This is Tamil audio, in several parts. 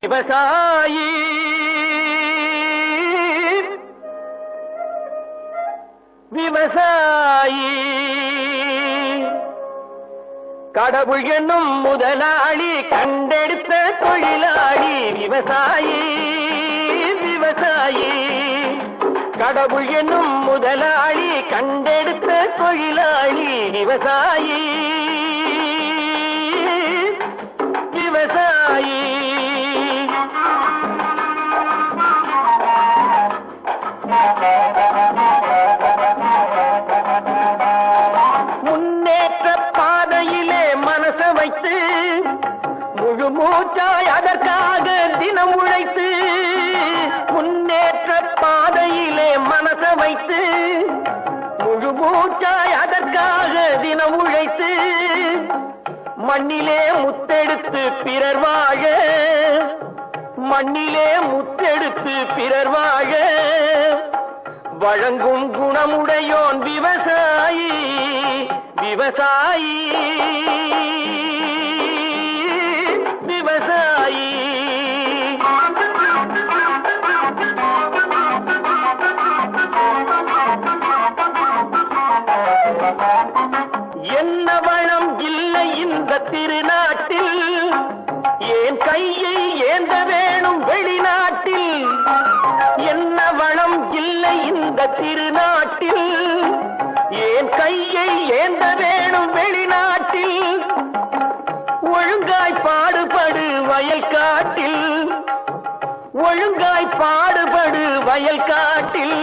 விவசாயி விவசாயி கடவுள் என்னும் முதலாளி கண்டெடுத்த தொழிலாளி விவசாயி விவசாயி கடவுள் என்னும் முதலாளி கண்டெடுத்த தொழிலாளி விவசாயி விவசாயி முன்னேற்ற பாதையிலே மனச வைத்து முழு மூச்சாய் அதற்காக தினம் உழைத்து முன்னேற்ற பாதையிலே மனச வைத்து முழு மூச்சாய் அதற்காக தினம் உழைத்து மண்ணிலே முத்தெடுத்து பிறர் வாழ மண்ணிலே முத்தெடுத்து பிறர் வாழ வழங்கும் குணமுடையோன் விவசாயி விவசாயி விவசாயி என்ன வளம் இல்லை இந்த திருநாட்டில் ஏன் கையை ஏந்த வேணும் வெளிநாட்டில் என்ன வளம் இல்லை இந்த திருநாட்டில் ஏன் கையை ஏந்த வேணும் வெளிநாட்டில் ஒழுங்காய் பாடுபடு வயல் காட்டில் ஒழுங்காய் பாடுபடு வயல் காட்டில்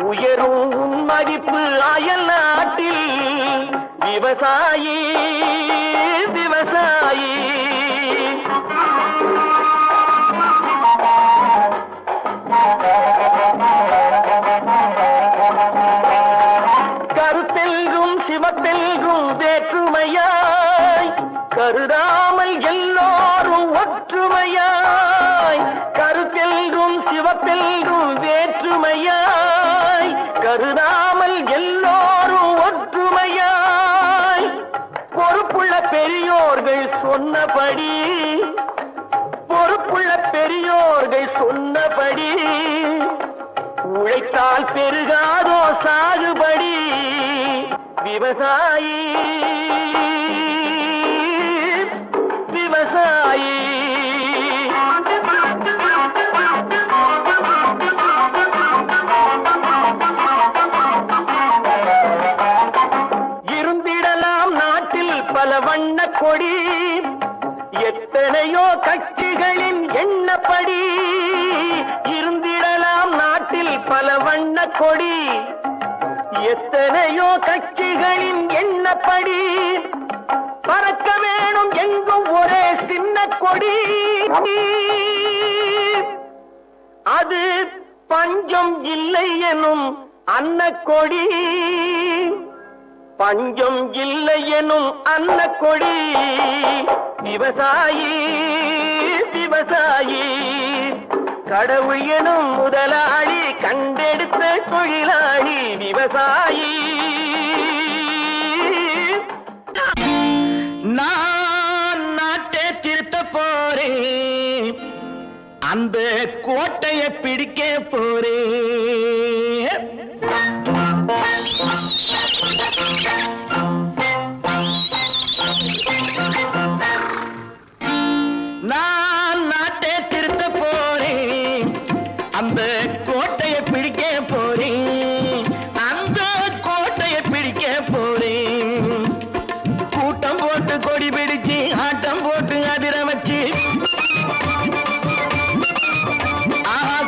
உயரும் உன் மதிப்பு அயல் நாட்டில் விவசாயி விவசாயி கருத்தெல்கும் சிவத்தெல்கும் வேற்றுமையாய் கருதாமல் எல்லோரும் ஒற்றுமையாய் கருத்தெல்கும் சிவத்தெல்கும் வேற்றுமையாய் கருதாமல் எல்லோரும் ஒற்றுமையாய் பொறுப்புள்ள பெரியோர்கள் சொன்னபடி பொறுப்புள்ள பெரியோர்கள் சொன்னபடி உழைத்தால் பெருகாதோ சாகுபடி விவசாயி விவசாயி இருந்திடலாம் நாட்டில் பல வண்ண கொடி எத்தனையோ கட்சிகளின் எண்ணப்படி இருந்திடலாம் நாட்டில் பல வண்ண கொடி எத்தனையோ கட்சிகளின் எண்ணப்படி பறக்க வேணும் எங்கும் ஒரே சின்ன கொடி அது பஞ்சம் இல்லை எனும் அன்னக்கொடி பஞ்சம் இல்லை எனும் அன்னக்கொடி விவசாயி விவசாயி கடவுள் எனும் முதலாளி கண்டெடுத்த தொழிலாளி விவசாயி நான் நாட்டை திருத்த போறேன் அந்த கோட்டையை பிடிக்க போறேன் நான் நாட்டை திருத்த போறேன் அந்த கோட்டையை பிடிக்க போறேன் அந்த கோட்டையை பிடிக்க போறேன் கூட்டம் போட்டு கொடி பிடிச்சு ஆட்டம் போட்டு அதிர வச்சு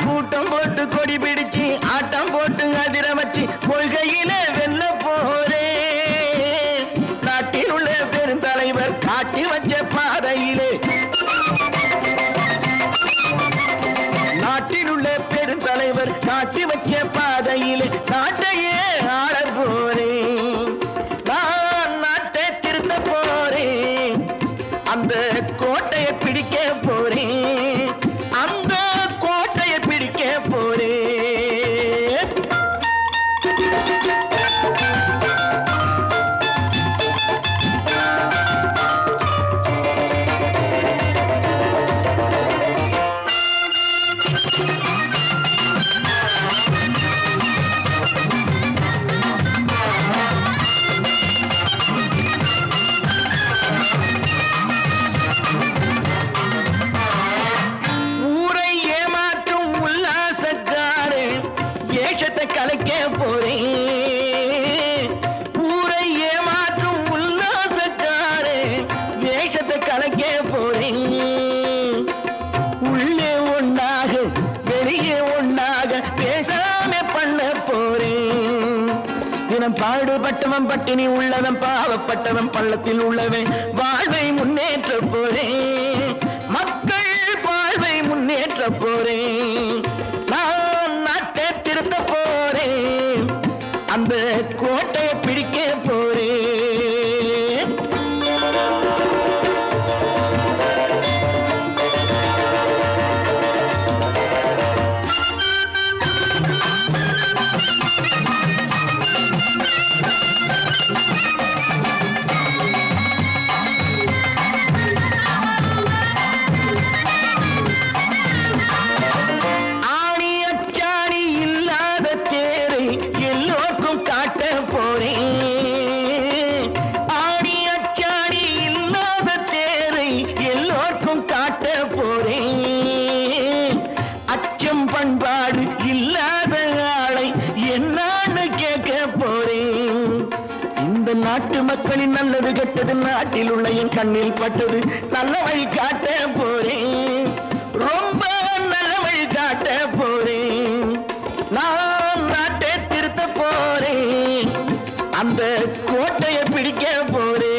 கூட்டம் போட்டு கொடி பிடிச்சு ஆட்டம் போட்டு அதிர வச்சு கொள்கையில வெல்ல போறேன் நாட்டில் உள்ள பெருந்தலைவர் காட்டி வச்ச பாதையிலே நாட்டில் உள்ள பெருந்தலைவர் காட்டி வச்ச பாதையிலே நாட்டையே ஆள போறேன் நான் நாட்டை திருத்த போறேன் அந்த கோட்டையை பிடிக்க போறேன் அந்த கோட்டையை பிடிக்க போறேன் வேஷத்தை கலைக்க போறேன். ஊரை ஏமாற்றும் உல்லாசக்காரே வேஷத்தை கலைக்க போறேன். உள்ளே ஒண்ணாக வெளியே ஒண்ணாக பேசாம பண்ண போறேன். தினம் பாடுபட்டவன் பட்டினி உள்ளவன் பாவப்பட்டவன் பள்ளத்தில் உள்ளவன் வாழ்வை முன்னேற்ற போறேன். மக்கள் வாழ்வை முன்னேற்ற போறேன். நான் நாட்டை திருத்த போறேன். அந்த கோட்டையை பிடிக்க போறேன். பண்பாடு இல்லாத ஆளை என்னான்னு கேட்க போறேன். இந்த நாட்டு மக்களின் நல்லது கெட்டது நாட்டில் உள்ள என் கண்ணில் பட்டது நல்ல வழி காட்ட போறேன். ரொம்ப நல்ல வழி காட்ட போறேன். நான் நாட்டை திருத்த போறேன். அந்த கோட்டையை பிடிக்க போறேன்.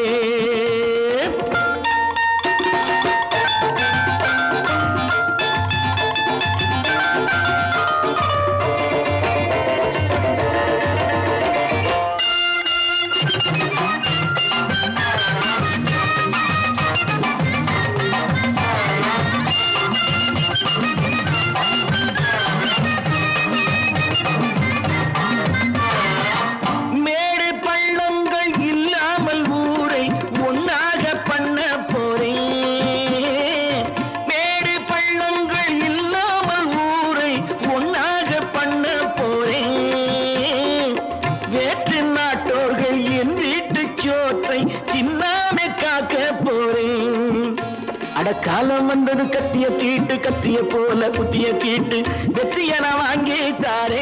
காலம் வந்தது கத்திய தீட்டு கத்திய போல குத்திய தீட்டு வெற்றிய நான் வாங்கி தாரே.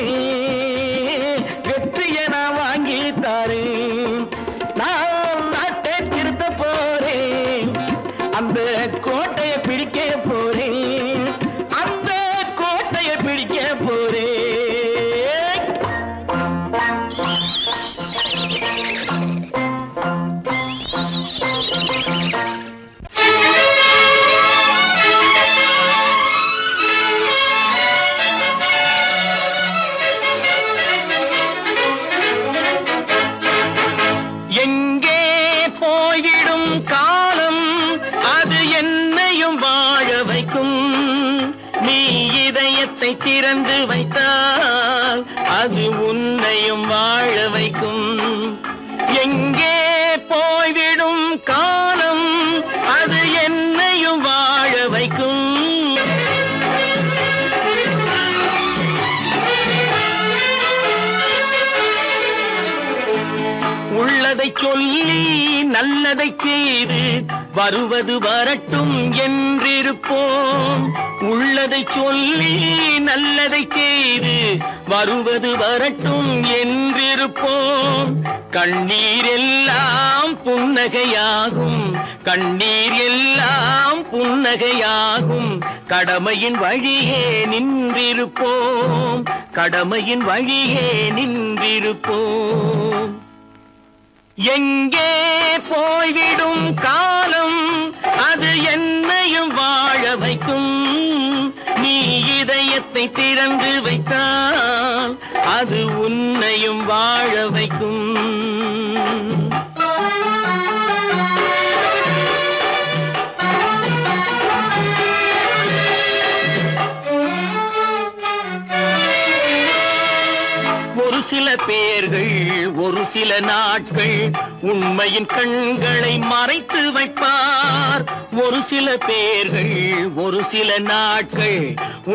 வெற்றிய நான் வாங்கி தாரே. நான் நாட்டை திருத்த போறேன். அந்த கோட்டையை பிடிக்க போறேன். அந்த கோட்டையை பிடிக்க போறேன். திறந்து வைத்தால் அது உன்னையும் வாழ வைக்கும். எங்கே போய்விடும் காலம் அது என்னையும் வாழ வைக்கும். உள்ளதை சொல்லி நல்லதை செய்து வருவது வரட்டும் என்றிருப்போம். உள்ளதை சொல்லி நல்லதை செய்து வருவது வரட்டும் என்றிருப்போம். கண்ணீர் எல்லாம் புன்னகையாகும். கண்ணீர் எல்லாம் புன்னகையாகும். கடமையின் வழியே நின்றிருப்போம். கடமையின் வழியே நின்றிருப்போம். எங்கே போய்விடும் காலம் அது என்னையும் வாழ வைக்கும். நீ இதயத்தை திறந்து வைத்தால் அது உன்னையும் வாழ வைக்கும். ஒரு சில பேர்கள் ஒரு சில நாட்கள் உண்மையின் கண்களை மறைத்து வைப்பார். ஒரு சில பேர்கள் ஒரு சில நாட்கள்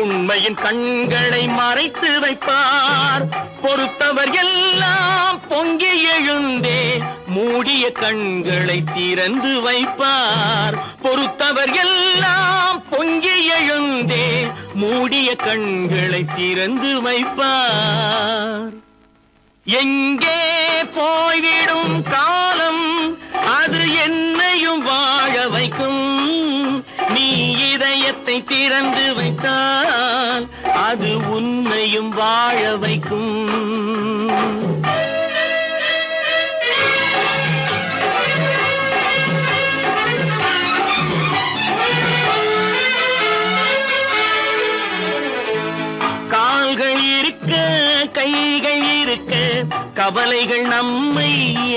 உண்மையின் கண்களை மறைத்து வைப்பார். பொறுத்தவர் எல்லாம் பொங்கி எழுந்தே மூடிய கண்களை திறந்து வைப்பார். பொறுத்தவர் எல்லாம் பொங்கி எழுந்தே மூடிய கண்களை திறந்து வைப்பார். எங்கே போய்விடும் காலம் அது என்னையும் வாழ வைக்கும். நீ இதயத்தை திறந்து வைத்தால் அது உன்னையும் வாழ வைக்கும். கால்கள் இருக்க கைகள் இருக்க கவலைகள் நம்மை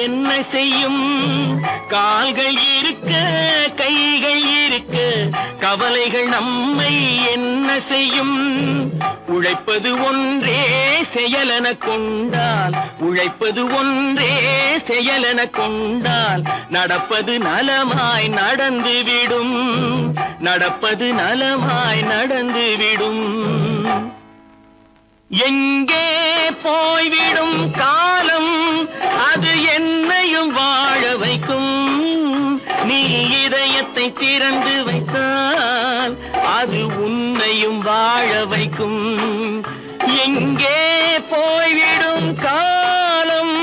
என்ன செய்யும். கால்கள் இருக்க கைகள் இருக்க கவலைகள் நம்மை என்ன செய்யும். உழைப்பது ஒன்றே செயலென கொண்டால், உழைப்பது ஒன்றே செயலென கொண்டால் நடப்பது நலமாய் நடந்துவிடும், நடப்பது நலமாய் நடந்துவிடும். எங்கே போய்விடும் காலம் அது என்னையும் வாழ வைக்கும். நீ இதயத்தை திறந்து வைத்தால் அது உன்னையும் வாழ வைக்கும். எங்கே போய்விடும் காலம்.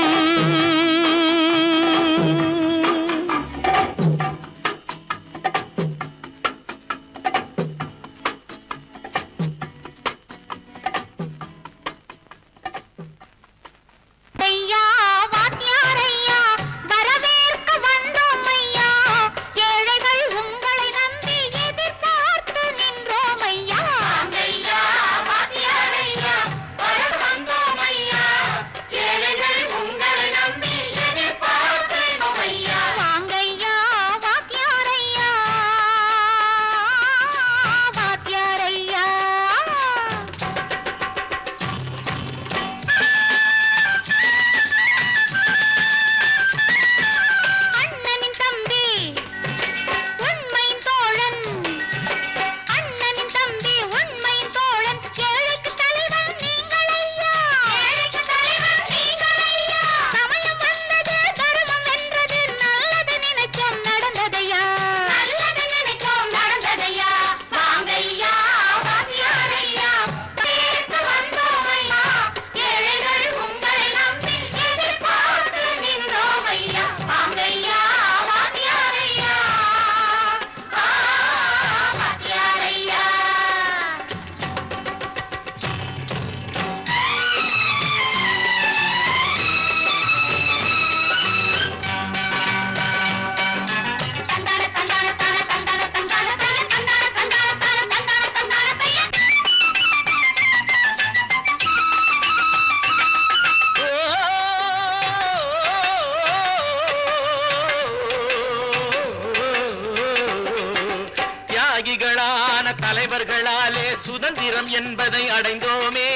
தியாகிகளான தலைவர்களாலே சுதந்திரம் என்பதை அடைந்தோமே.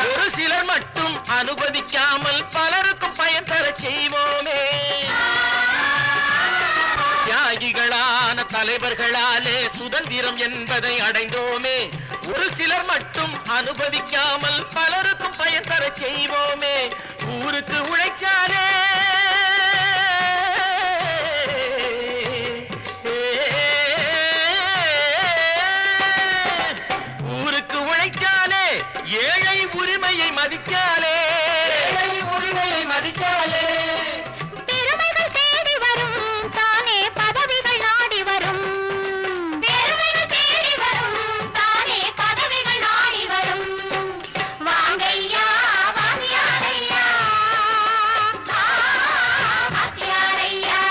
ஒரு சிலர் மட்டும் அனுமதிக்காமல் பலருக்கும் பயன் தர செய்வோமே. தியாகிகளான தலைவர்களாலே சுதந்திரம் என்பதை அடைந்தோமே. ஒரு சிலர் மட்டும் அனுமதிக்காமல் பலருக்கும் பயன் தர செய்வோமே. ஊருக்கு உழைச்சாலே ஏழை உரிமையை மதிக்காலே, உரிமையை மதிக்காலே. பெருமைகள் தேடி வரும் தானே பதவிகள் நாடி வரும். பெருமைகள் தேடி வரும் தானே பதவிகள் நாடி வரும். வாங்கையா வாத்தியாரையா, வாத்தியாரையா.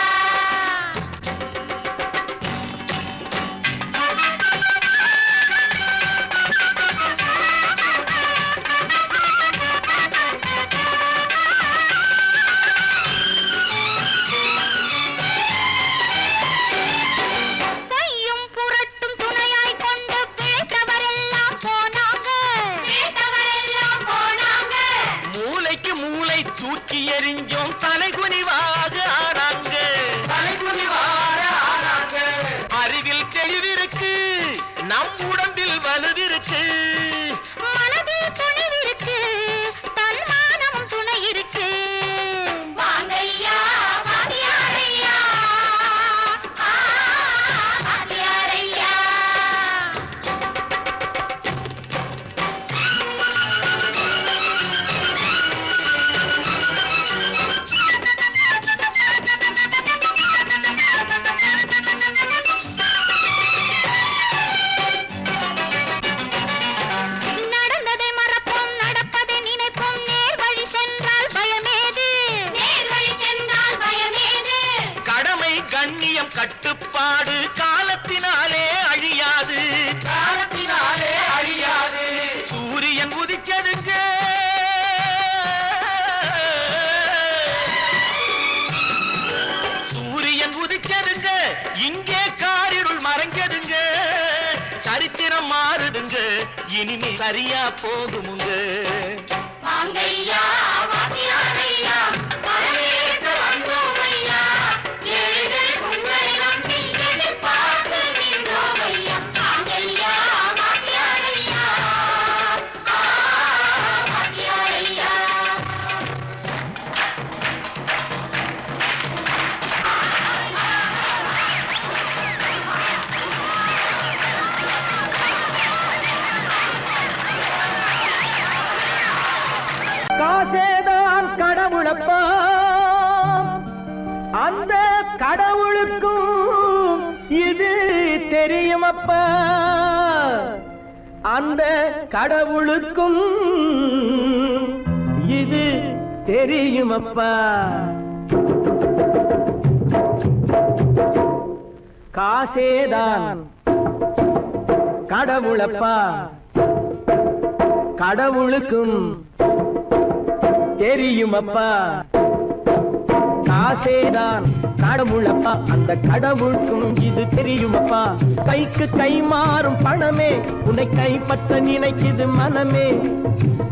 தூக்கி எறிஞ்சோம் தலைகுனிவாக ஆனாங்க, தலைகுனிவாக ஆனாங்க. அறிவில் தெளிவிருக்கு, நம் உடம்பில் வலுவிருக்கு, மனதில் துணிவிருக்கு, தன்மானமும் துணை இருக்கு. வாங்கையா வாத்தியாரையா, வாத்தியாரையா. கட்டுப்பாடு காலத்தினாலே அழியாது, காலத்தினாலே அழியாது. சூரியன் உதிச்சதுங்க, சூரியன் உதிச்சதுங்க, இங்கே காரிருள் மறைஞ்சதுங்க. சரித்திரம் மாறுதுங்க, இனிமே சரியா போகுமுங்க. காசேதான் கடவுளப்பா, அந்த கடவுளுக்கும் இது தெரியுமப்பா, அந்த கடவுளுக்கும் இது தெரியுமப்பா. காசேதான் கடவுளப்பா, கடவுளுக்கும் தெரியுமப்பா. காசேதான் கடவுளப்பா, அந்த கடவுளுக்கும் இது தெரியுமப்பா. கைக்கு கை மாறும் பணமே உன்னை கைப்பற்ற நினைக்குது மனமே.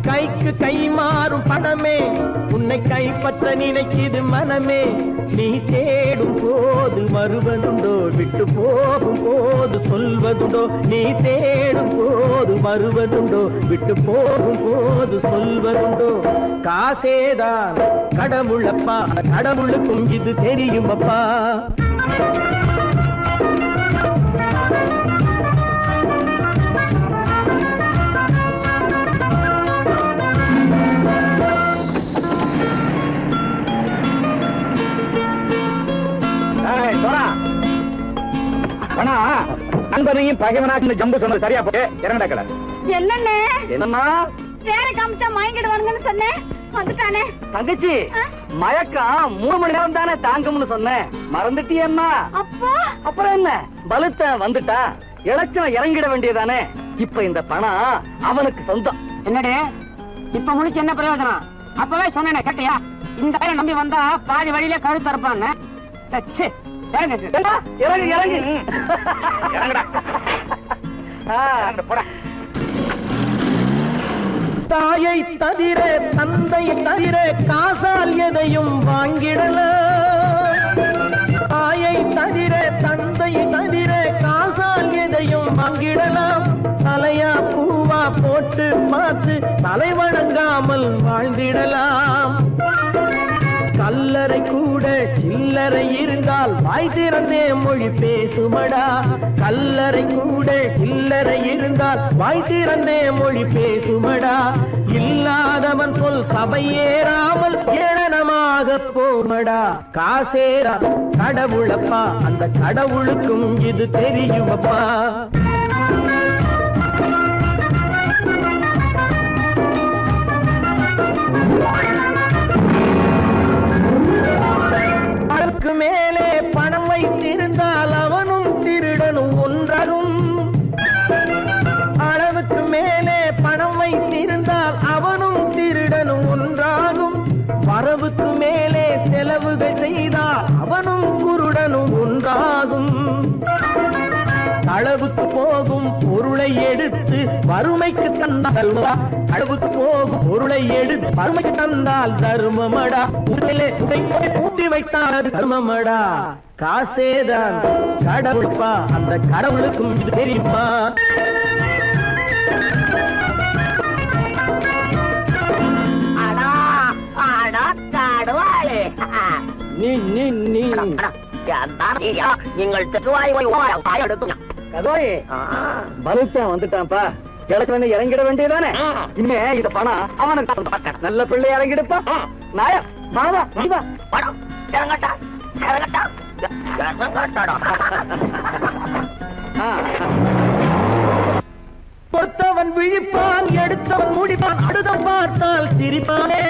கைக்கு கை மாறும் பணமே உன்னை கைப்பற்ற நினைக்குது மனமே. நீ தேடும் போது வருவதுண்டோ, விட்டு போகும் போது சொல்வதுண்டோ. நீ தேடும் போது வருவதுண்டோ, விட்டு போகும் போது சொல்வதுண்டோ. காசேதான் கடவுளப்பா, கடவுளுக்கும் இது தெரியுமப்பா. நண்பனையும் பகைவனாக்கு ஜம்பு சொன்னது சரியா போய் இறங்கடா கடை. என்னண்ணே என்னம்மா வேற காமிச்சா மயங்கிடுவானுங்கன்னு சொன்னேன், வந்துட்டானே. தங்கச்சி மயக்கம் 3 மணி நேரம் தானே தாங்கும்னு சொன்னேன், மறந்துட்டியம்மா? அப்போ அப்புறம் என்ன, பலுத்த வந்துட்டா இலச்சம் இறங்கிட வேண்டியதானே. இப்ப இந்த பணம் அவனுக்கு சொந்தம். என்னடே இப்ப முடிச்சு என்ன பிரயோஜனம்? அப்பவே சொன்னேன் கேட்டியா? இந்த வேலை நம்பி வந்தா பாதி வழியில கழுத்து இருப்பான்னு. இறங்கு இறங்கு இறங்கடா. போடா. தாயை தவிர தந்தை தவிர காசால் எதையும் வாங்கிடலாம். தாயை தவிர தந்தை தவிர காசால் எதையும் வாங்கிடலாம். தலையா பூவா போட்டு பார்த்து தலை வணங்காமல் வாழ்ந்திடலாம். கல்லறை கூட சில்லறை இருந்தால் வாய் திறந்தே மொழி பேசுமடா. கல்லறை கூட சில்லறை இருந்தால் வாய் திறந்தே மொழி பேசுமடா. இல்லாதவன் சொல் சபையேறாமல் ஏளனமாக போமடா. காசேரா கடவுளப்பா, அந்த கடவுளுக்கும் இது தெரியுமப்பா. அளவுக்கு மேலே பணம் வைத்திருந்தால் அவனும் திருடனும் ஒன்றாகும். அளவுக்கு மேலே பணம் வைத்திருந்தால் அவனும் திருடனும் ஒன்றாகும். வரவுக்கு மேலே செலவுகள் செய்தால் அவனும் குருடனும் ஒன்றாகும். அளவுக்கு போகும் பொருளை எடுத்து வறுமைக்கு தந்தால் அளவுக்கு போகும் பொருளை எடுத்து வறுமைக்கு தந்தால் தர்மமடா. பூட்டி வைத்தால் தர்மமடா. காசேதான் கடவுள்பா, அந்த கடவுளுக்கும் இது தெரியுமா? வந்துட்டான்ப்பா, கிழக்கு இறங்கிட வேண்டியதானே. இனிமே இந்த பணம் அவனுக்கு நல்ல பிள்ளை இறங்கிடுப்பா. நாயா பொறுத்தவன் விழிப்பான், எடுத்தவன் முடிப்பான், அடுத்த பார்த்தால் சிரிப்பானே.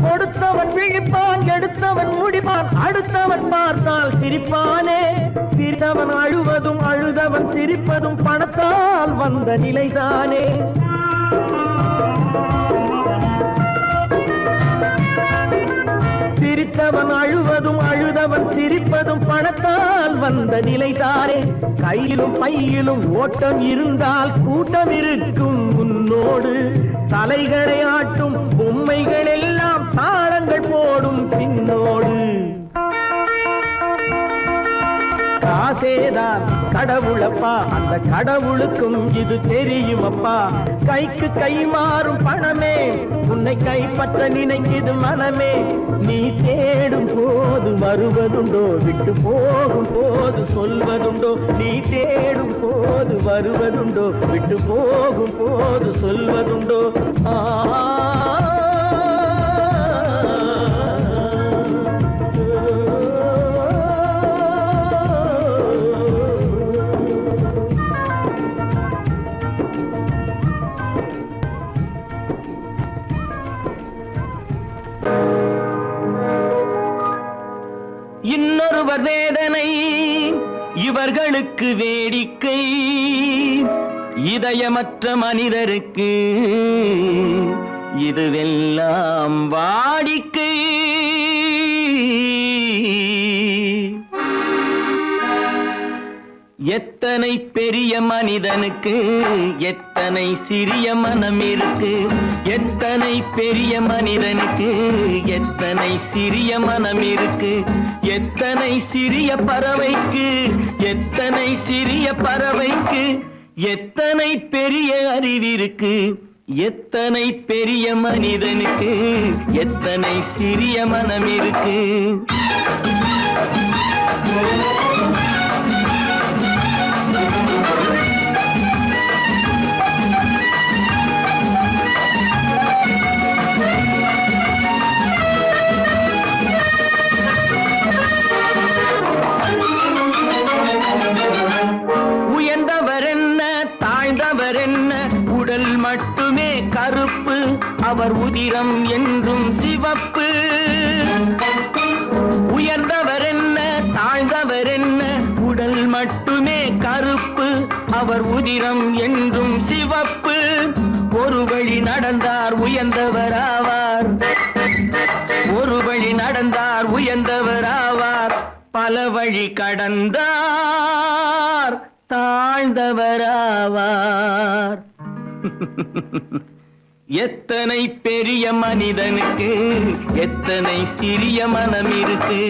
கொடுத்தவன் விழிப்பான், எடுத்தவன் முடிப்பான், அடுத்தவன் பார்த்த பணத்தால் சிரிப்பானே, சிரித்தவன் அழுவதும் அழுதவன் சிரிப்பதும் பணத்தால் வந்த நிலைதானே. சிரித்தவன் அழுவதும் அழுதவன் சிரிப்பதும் பணத்தால் வந்த நிலைதானே. கையிலும் பையிலும் ஓட்டம் இருந்தால் கூட்டம் இருக்கும் உன்னோடு. தலைகளை ஆட்டும் பொம்மைகள் எல்லாம் தாளங்கள் போடும் பின்னோடு. காசேதான் கடவுளப்பா, அந்த கடவுளுக்கும் இது தெரியுமப்பா. கைக்கு கை மாறும் பணமே உன்னை கைப்பற்ற நினைக்குது மனமே. நீ தேடும் போது வருவதுண்டோ, விட்டு போகும் போது சொல்வதுண்டோ. நீ தேடும் போது வருவதுண்டோ, விட்டு போகும் போது சொல்வதுண்டோ. இன்னொருவர் வேதனை இவர்களுக்கு வேடிக்கை, இதயமற்ற மனிதருக்கு இதுவெல்லாம் வாடிக்கை. எத்தனை பெரிய மனிதனுக்கு எத்தனை சிறிய மனம் இருக்கு. எத்தனை பெரிய மனிதனுக்கு எத்தனை சிறிய மனம் இருக்கு. எத்தனை சிறிய பறவைக்கு எத்தனை சிறிய பறவைக்கு எத்தனை பெரிய அறிவிருக்கு. எத்தனை பெரிய மனிதனுக்கு எத்தனை சிறிய மனம் இருக்கு. உடல் மட்டுமே கருப்பு, அவர் உதிரம் என்றும் சிவப்பு. உயர்ந்தவர் என்ன தாழ்ந்தவர் என்ன, உடல் மட்டுமே கருப்பு, அவர் உதிரம் என்றும் சிவப்பு. ஒரு வழி நடந்தார் உயர்ந்தவர் ஆவார், ஒரு வழி நடந்தார் உயர்ந்தவர் ஆவார். பல வழி கடந்தார் தாழ்ந்தவராவார். எத்தனை பெரிய மனிதனுக்கு எத்தனை சிறிய மனம் இருக்கு.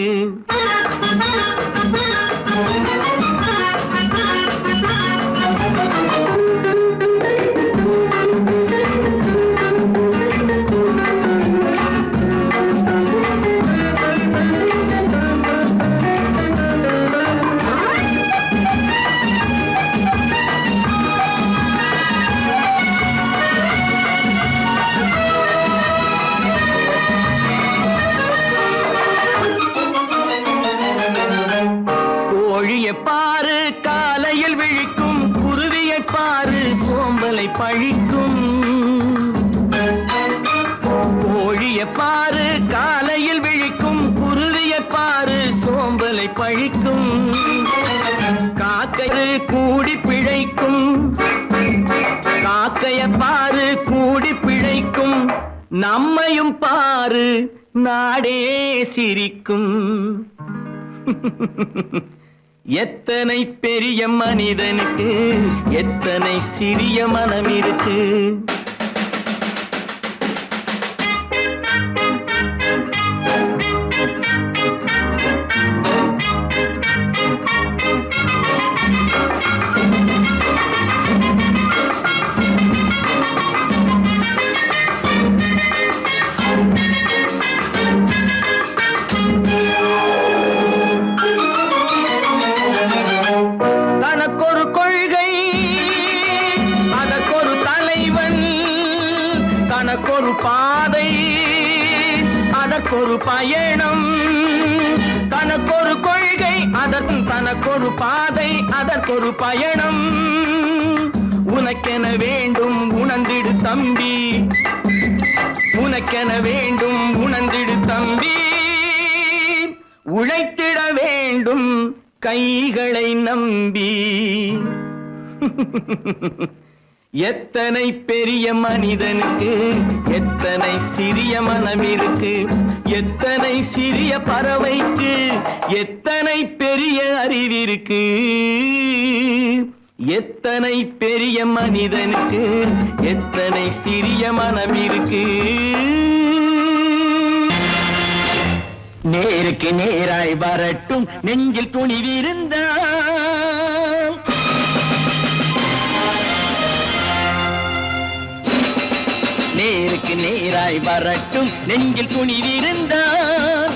பாரு காலையில் விழிக்கும் குருவியை பாரு சோம்பலை பழிக்கும். கோழியை பாரு காலையில் விழிக்கும் குருவியை பாரு சோம்பலை பழிக்கும். காக்கை கூடி பிழைக்கும், காக்கைய பாரு கூடி பிழைக்கும். நம்மையும் பாரு நாடே சிரிக்கும். எத்தனை பெரிய மனிதனுக்கு எத்தனை சிறிய மனம் இருக்கு. தனக்கொரு பாதை அதற்கொரு பயணம். தனக்கொரு கொள்கை அதற்கும் தனக்கொரு பாதை அதற்கொரு பயணம். உனக்கென வேண்டும் உணர்ந்திடு தம்பி, உனக்கென வேண்டும் உணர்ந்திடு தம்பி. உழைத்திட வேண்டும் ஓடும் கைகளை நம்பி எத்தனை பெரிய மனிதனுக்கு எத்தனை சிறிய மனம் இருக்கு, எத்தனை சிறிய பறவைக்கு எத்தனை பெரிய அறிவிருக்கு. எத்தனை பெரிய மனிதனுக்கு எத்தனை சிறிய மனம் இருக்கு. நேருக்கு நேராய் வரட்டும் நெஞ்சில் துணிவிருந்தால், நேருக்கு நேராய் வரட்டும் நெஞ்சில் துணிவிருந்தால்,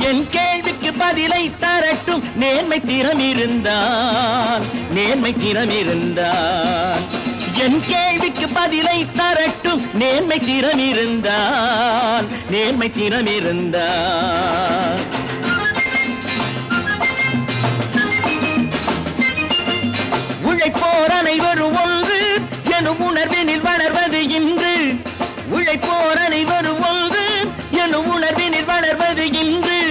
என் கேள்விக்கு பதிலை தரட்டும் நேர்மை திறம் இருந்தால், நேர்மை திறம் இருந்தால். என் கேள்விக்கு பதிலை தரட்டும் நேர்மை திறம் இருந்தால், நேர்மை திறம் இருந்தால். உழைப்போர் அனைவரும் ஒன்று எனும் உணர்வினில் வளர்வது இன்று, உழைப்போர் அனைவரும் ஒன்று எனும் உணர்வினில் வளர்வது இன்று.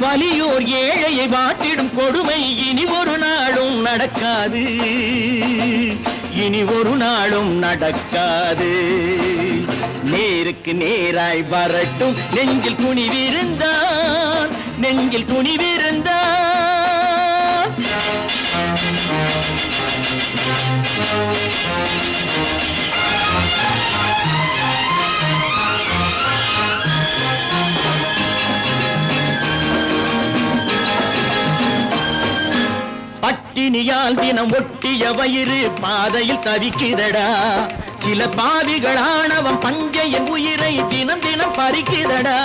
வலியோர் ஏழையை வாட்டிடும் கொடுமை இனி ஒரு நாளும் நடக்காது, இனி ஒரு நாளும் நடக்காது. நேருக்கு நேராய் வரட்டும் நெஞ்சில் துணிவிருந்தால், நெஞ்சில் துணிவிருந்தால். பட்டினியால் தினம் ஒட்டிய வயிறு பாதையில் தவிக்குதடா, சில பாவிகள் ஆணவம் பஞ்சையின் உயிரை தினம் தினம் பறிக்குதடா.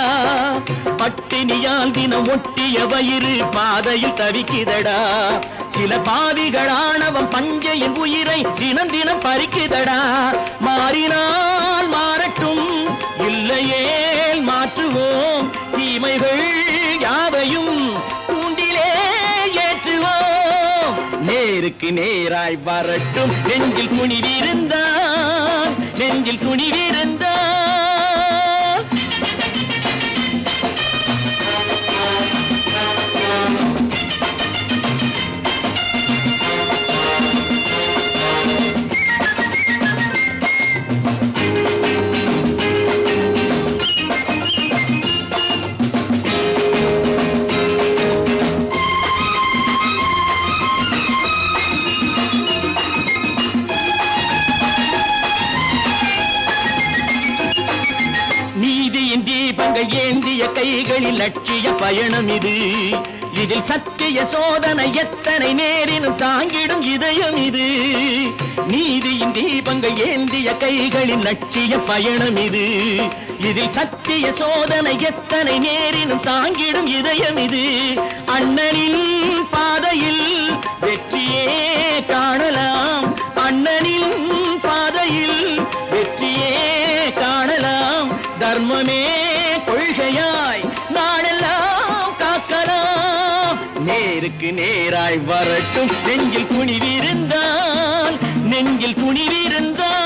பட்டினியால் தினம் ஒட்டிய வயிறு பாதையில் தவிக்குதடா, சில பாவிகள் ஆணவம் பஞ்சையின் உயிரை தினம் தினம் பறிக்குதடா. மாறினால் மாறட்டும் இல்லையே மாற்றுவோம், தீமைகள் யாவையும் தூண்டிலே ஏற்றுவோம். நேருக்கு நேராய் வரட்டும் நெஞ்சில் துணிவிருந்தால், நெஞ்சில் துணிவிருந்தால். தீபங்கள் ஏந்திய கைகளில் லட்சிய பயணம் இது, இதில் சத்திய சோதனை எத்தனை நேரினும் தாங்கிடும் இதயம் இது. நீதியின் தீபங்கள் ஏந்திய கைகளில் லட்சிய பயணம் இது, இதில் சத்திய சோதனை எத்தனை நேரினும் தாங்கிடும் இதயம் இது. அண்ணனின் பாதையில் வெற்றியே காணலாம், அண்ணனின் பாதையில் வெற்றியே காணலாம். தர்மமே கொள்கையாய் நாடெல்லாம் காக்கலாம். நேருக்கு நேராய் வரட்டும் நெஞ்சில் துணிவிருந்தால், நெஞ்சில் துணிவிருந்தால்.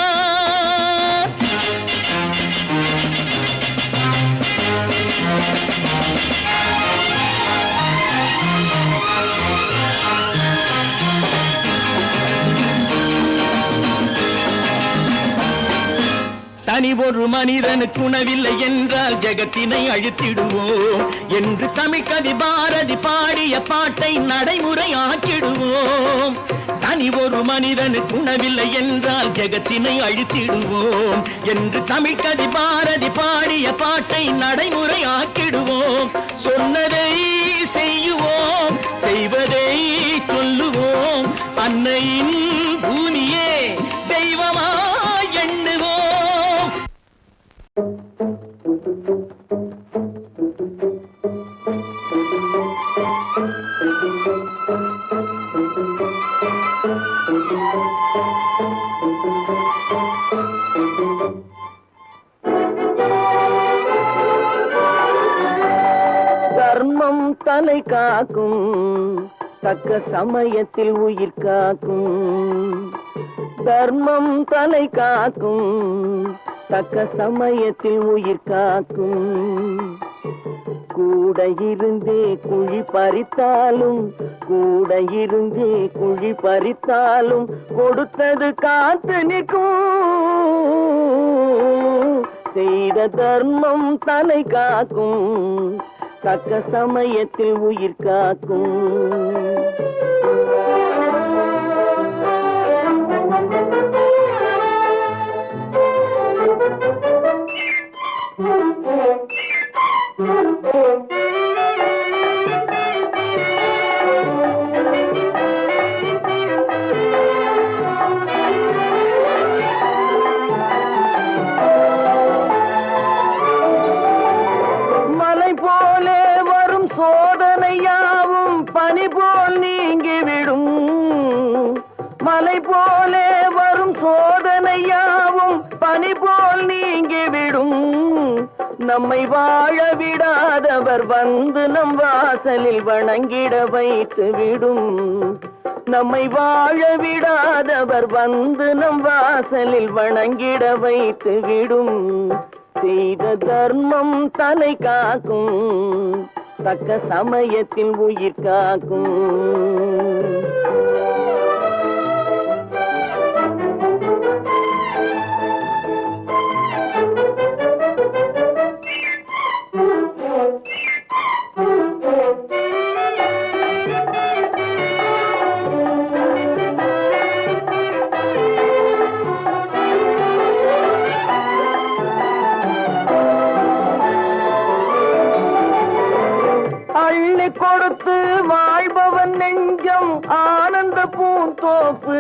தனி ஒரு மனிதனுக்கு உணவில்லை என்றால் ஜெகத்தினை அழித்திடுவோம் என்று தமிழ் கவி பாரதி பாடிய பாட்டை நடைமுறை ஆக்கிடுவோம். தனி ஒரு மனிதனுக்கு உணவில்லை என்றால் ஜெகத்தினை அழித்திடுவோம் என்று தமிழ் கவி பாரதி பாடிய பாட்டை நடைமுறை ஆக்கிடுவோம். சொன்னதை செய்யுவோம், செய்வதை சொல்லுவோம், அன்னையின் பூமியே தெய்வமா எண்ணுவோம். தர்மம் தலை காக்கும், தக்க சமயத்தில் உயிர் காக்கும். தர்மம் தலை காக்கும், தக்க சமயத்தில் உயிர் காக்கும். கூட இருந்தே குழி பறித்தாலும் கூட இருந்தே குழி பறித்தாலும் கொடுத்தது காத்து நிற்கும் செய்த தர்மம் தலை காக்கும் தக்க சமயத்தில் உயிர் காக்கும் மலை போலே வரும் சோதனையாவும் பனி போல் நீங்கிவிடும் மலை போலே வரும் சோதனையாவும் பனி போல் நீங்கிவிடும் நம்மை வாழ விடாதவர் வந்து நம் வாசலில் வணங்கிட வைத்து விடும் நம்மை வாழ விடாதவர் வந்து நம் வாசலில் வணங்கிட வைத்து விடும் செய்த தர்மம் தலை காக்கும் தக்க சமயத்தில் உயிர் காக்கும் கொடுத்து வாழ்பவன் நெஞ்சம் ஆனந்த பூந்தோப்பு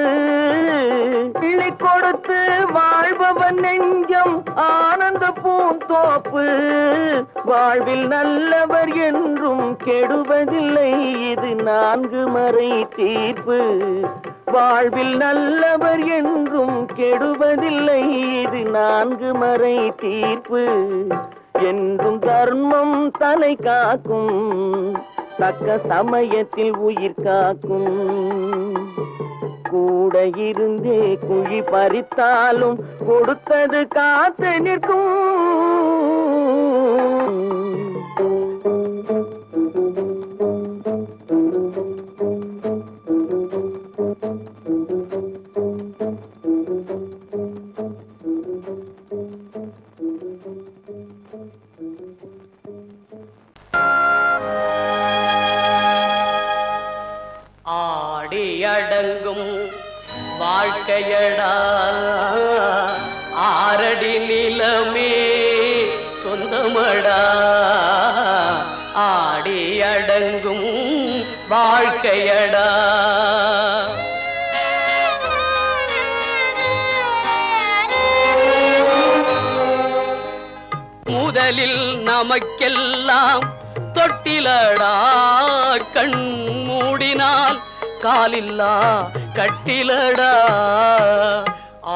கிள்ளி கொடுத்து வாழ்பவன் நெஞ்சம் ஆனந்த பூந்தோப்பு வாழ்வில் நல்லவர் என்றும் கெடுவதில்லை இது 4 மறை தீர்ப்பு வாழ்வில் நல்லவர் என்றும் கெடுவதில்லை இது 4 மறை தீர்ப்பு என்றும் தர்மம் தலை காக்கும் தக்க சமயத்தில் உயிர் காக்கும் கூட இருந்தே குழி பறித்தாலும் கொடுத்தது காத்து நிற்கும் அடங்கும் வாழ்க்கையடா ஆரடி நிலமே சொந்தமடா ஆடி அடங்கும் வாழ்க்கையடா முதலில் நமக்கெல்லாம் தொட்டிலடா கண் மூடினால் காலில்லா கட்டிலடா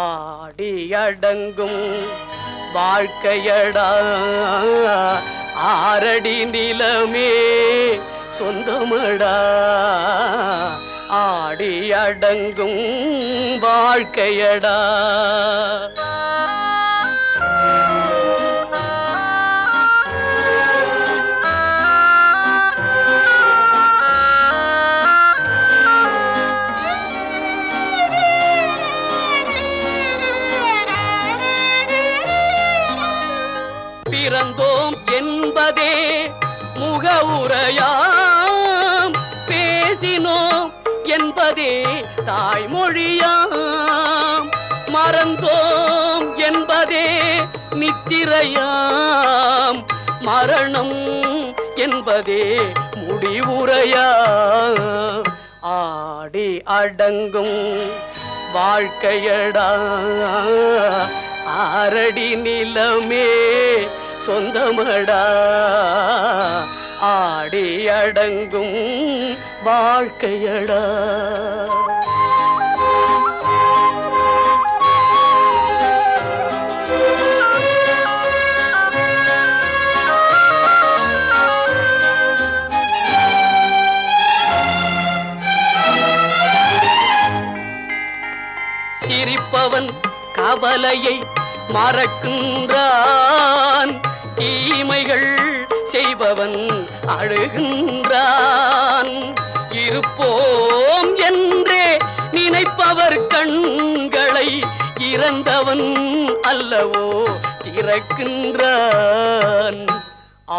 ஆடி அடங்கும் வாழ்க்கையடா ஆரடி நிலமே சொந்தமடா ஆடி அடங்கும் வாழ்க்கையடா பிறந்தோம் என்பதே முகவுரையாம் பேசினோம் என்பதே தாய்மொழியாம் மறந்தோம் என்பதே நித்திரையாம் மரணம் என்பதே முடிவுரையாம் ஆடி அடங்கும் வாழ்க்கையடா ஆரடி நிலமே சொந்தமடா ஆடி அடங்கும் வாழ்க்கையடா சிரிப்பவன் கவலையை மறக்கின்றான் தீமைகள் செய்பவன் அழுகின்றான். இருப்போம் என்றே நினைப்பவர் கண்களை இறந்தவன் அல்லவோ திறக்கின்றான்.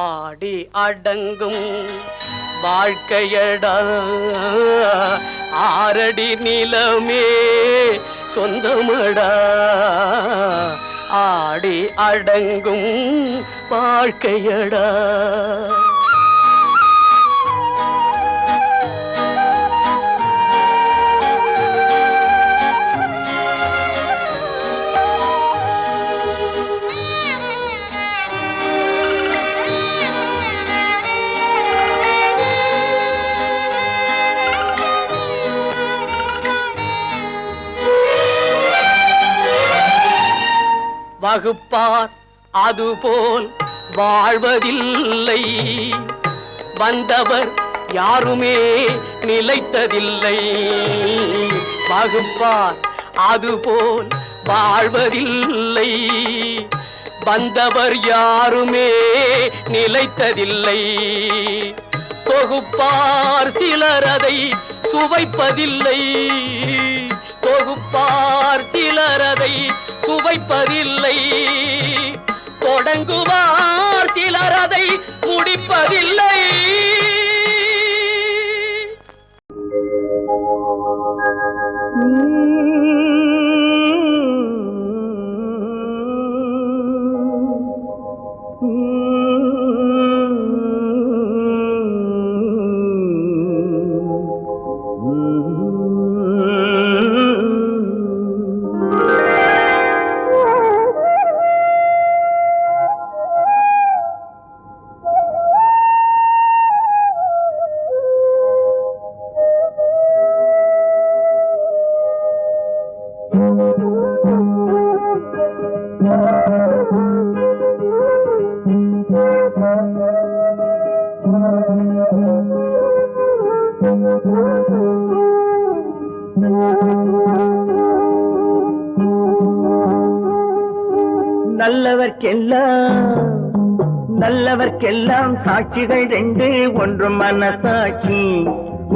ஆடி அடங்கும் வாழ்க்கையடா ஆரடி நிலமே சொந்தமடா. ஆடி அடங்கும் வாழ்க்கையடா. வகுப்பார் அதுபோல் வாழ்வதில்லை. வந்தவர் யாருமே நிலைத்ததில்லை. வகுப்பார் அதுபோல் வாழ்வதில்லை. வந்தவர் யாருமே நிலைத்ததில்லை. தொகுப்பார் சிலர் அதை சுவைப்பதில்லை. தொகுப்பார் சிலர் அதை சுவைப்பதில்லை. தொடங்குவார் சிலர் அதை முடிப்பதில்லை. நல்லவர்க்கெல்லாம் சாட்சிகள் ரெண்டு. ஒன்று மனசாட்சி,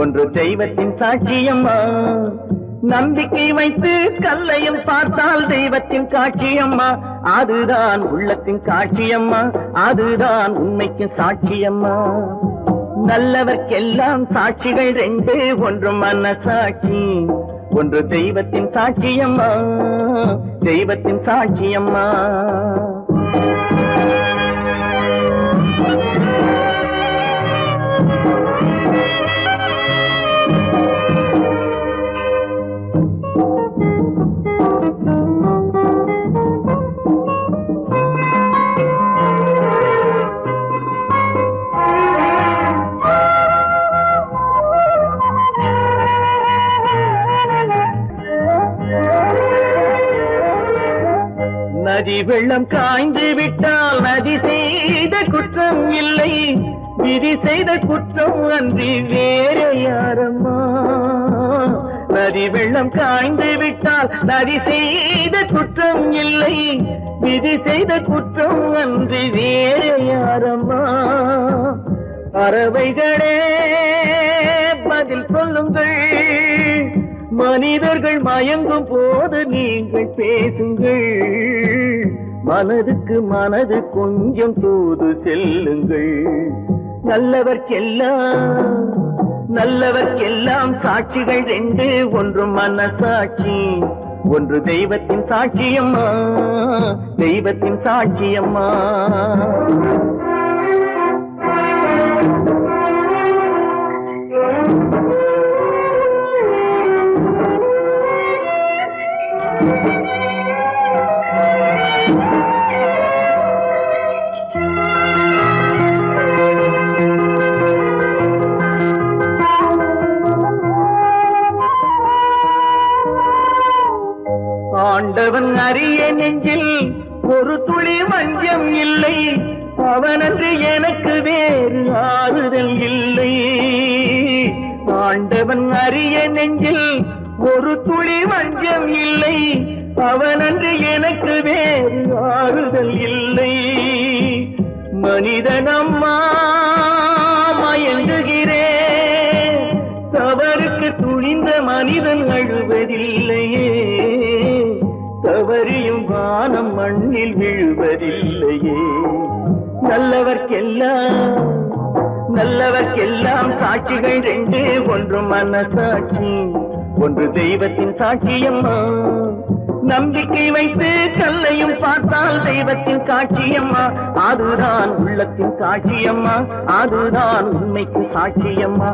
ஒன்று தெய்வத்தின் சாட்சியம்மா. நம்பிக்கை வைத்து கல்லையும் பார்த்தால் தெய்வத்தின் காட்சியம்மா. அதுதான் உள்ளத்தின் காட்சியம்மா. அதுதான் உண்மைக்கு சாட்சியம்மா. நல்லவர்க்கெல்லாம் சாட்சிகள் ரெண்டு. ஒன்று மனசாட்சி, ஒன்று தெய்வத்தின் சாட்சியம்மா. தெய்வத்தின் சாட்சியம்மா. நதி வெள்ளம் காய்ந்து விட்டால் நதி செய்த குற்றம் இல்லை. விதி செய்த குற்றம் அன்றி வேற யாரம்மா. நதி வெள்ளம் காய்ந்து விட்டால் நதி செய்த குற்றம் இல்லை. விதி செய்த குற்றம் அன்றி வேற யாரம்மா. பறவைகளே பதில் சொல்லுங்கள். மனிதர்கள் மயங்கும் போது நீங்கள் பேசுங்கள். மனதுக்கு மனது கொஞ்சம் தூது செல்லுங்கள். நல்லவர்க்கெல்லாம் சாட்சிகள் ரெண்டு. ஒன்று மனசாட்சி, ஒன்று தெய்வத்தின் சாட்சியம்மா. தெய்வத்தின் சாட்சியம்மா. ஆண்டவன் அறிய நெஞ்சில் ஒரு துளி வஞ்சம் இல்லை. அவனன்று எனக்கு வேறு ஆறுதல் இல்லை. ஆண்டவன் அறிய நெஞ்சில் ஒரு துளி வஞ்சம் இல்லை. அவனன்று எனக்கு வேறு ஆறுதல் இல்லை. மனிதனம்மா மயங்குகிறேன், தவறுக்கு துணிந்த மனிதன் அழுவதில்லையே, தவறியும் வானம் மண்ணில் விழுவதில்லையே. நல்லவர்க்கெல்லாம் சாட்சிகள் ரெண்டு, ஒன்று மனசாட்சி, ஒன்று தெய்வத்தின் சாட்சியம்மா. நம்பிக்கை வைத்து கல்லையும் பார்த்தால் தெய்வத்தின் காட்சியம்மா. அதுதான் உள்ளத்தின் சாட்சியம்மா, அதுதான் உண்மைக்கு சாட்சியம்மா.